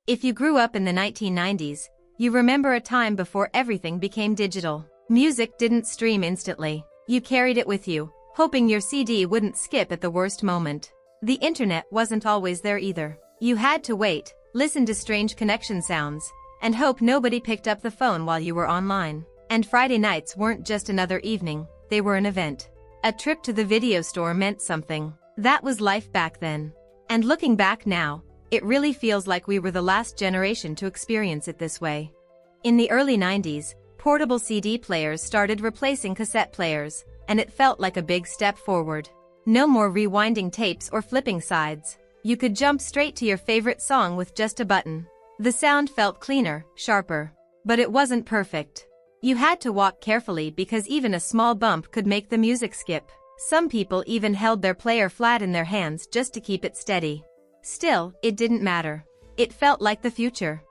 If you grew up in the 1990s, you remember a time before everything became digital. Music didn't stream instantly. You carried it with you, hoping your CD wouldn't skip at the worst moment. The internet wasn't always there either. You had to wait, listen to strange connection sounds, and hope nobody picked up the phone while you were online. And Friday nights weren't just another evening, they were an event. A trip to the video store meant something. That was life back then. And looking back now, it really feels like we were the last generation to experience it this way. In the early 90s, portable CD players started replacing cassette players, and it felt like a big step forward. No more rewinding tapes or flipping sides. You could jump straight to your favorite song with just a button. The sound felt cleaner, sharper. But it wasn't perfect. You had to walk carefully because even a small bump could make the music skip. Some people even held their player flat in their hands just to keep it steady. Still, it didn't matter. It felt like the future.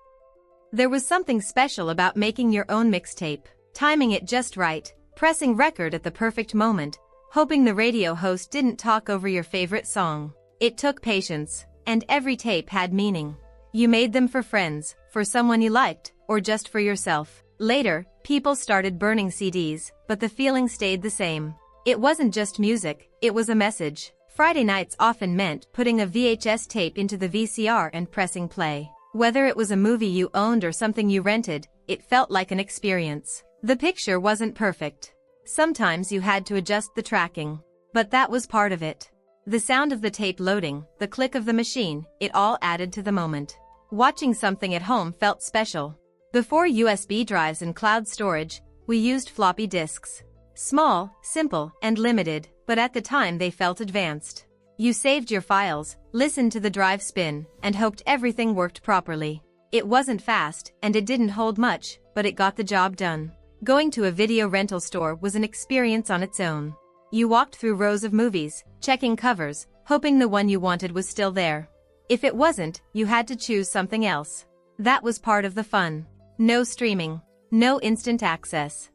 There was something special about making your own mixtape, timing it just right, pressing record at the perfect moment, hoping the radio host didn't talk over your favorite song. It took patience, and every tape had meaning. You made them for friends, for someone you liked, or just for yourself. Later, people started burning CDs, but the feeling stayed the same. It wasn't just music, it was a message. Friday nights often meant putting a VHS tape into the VCR and pressing play. Whether it was a movie you owned or something you rented, it felt like an experience. The picture wasn't perfect. Sometimes you had to adjust the tracking. But that was part of it. The sound of the tape loading, the click of the machine, it all added to the moment. Watching something at home felt special. Before USB drives and cloud storage, we used floppy disks. Small, simple, and limited, but at the time they felt advanced. You saved your files, listened to the drive spin, and hoped everything worked properly. It wasn't fast, and it didn't hold much, but it got the job done. Going to a video rental store was an experience on its own. You walked through rows of movies, checking covers, hoping the one you wanted was still there. If it wasn't, you had to choose something else. That was part of the fun. No streaming, no instant access.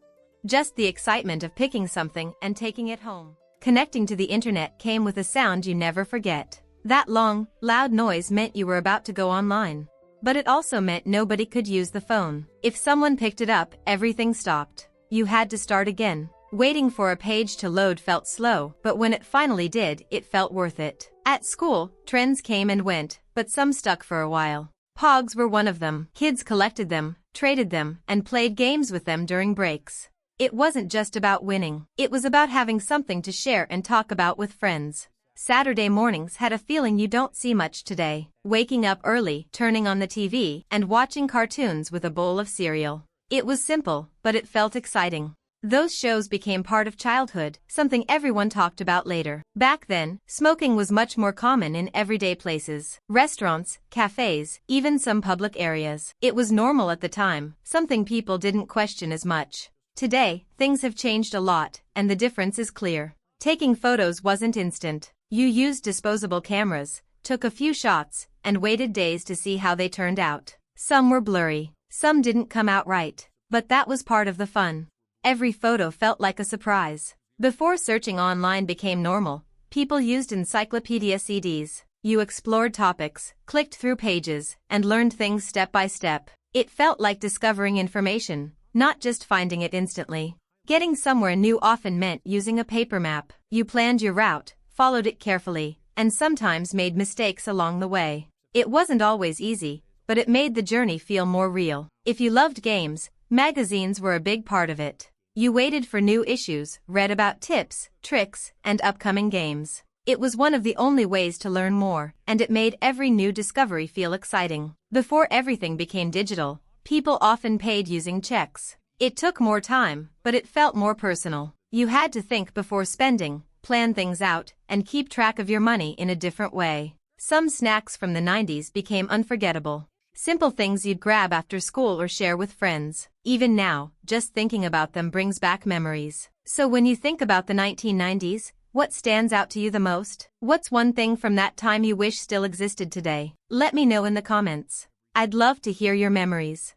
Just the excitement of picking something and taking it home. Connecting to the internet came with a sound you never forget. That long, loud noise meant you were about to go online. But it also meant nobody could use the phone. If someone picked it up, everything stopped. You had to start again. Waiting for a page to load felt slow, but when it finally did, it felt worth it. At school, trends came and went, but some stuck for a while. Pogs were one of them. Kids collected them, traded them, and played games with them during breaks. It wasn't just about winning. It was about having something to share and talk about with friends. Saturday mornings had a feeling you don't see much today. Waking up early, turning on the TV, and watching cartoons with a bowl of cereal. It was simple, but it felt exciting. Those shows became part of childhood, something everyone talked about later. Back then, smoking was much more common in everyday places. Restaurants, cafes, even some public areas. It was normal at the time, something people didn't question as much. Today, things have changed a lot, and the difference is clear. Taking photos wasn't instant. You used disposable cameras, took a few shots, and waited days to see how they turned out. Some were blurry, some didn't come out right, but that was part of the fun. Every photo felt like a surprise. Before searching online became normal, people used Encyclopedia CDs. You explored topics, clicked through pages, and learned things step by step. It felt like discovering information, not just finding it instantly. Getting somewhere new often meant using a paper map. You planned your route, followed it carefully, and sometimes made mistakes along the way. It wasn't always easy, but it made the journey feel more real. If you loved games, magazines were a big part of it. You waited for new issues, read about tips, tricks, and upcoming games. It was one of the only ways to learn more, and it made every new discovery feel exciting. Before everything became digital, people often paid using checks. It took more time, but it felt more personal. You had to think before spending, plan things out, and keep track of your money in a different way. Some snacks from the 90s became unforgettable. Simple things you'd grab after school or share with friends. Even now, just thinking about them brings back memories. So when you think about the 1990s, what stands out to you the most? What's one thing from that time you wish still existed today? Let me know in the comments. I'd love to hear your memories.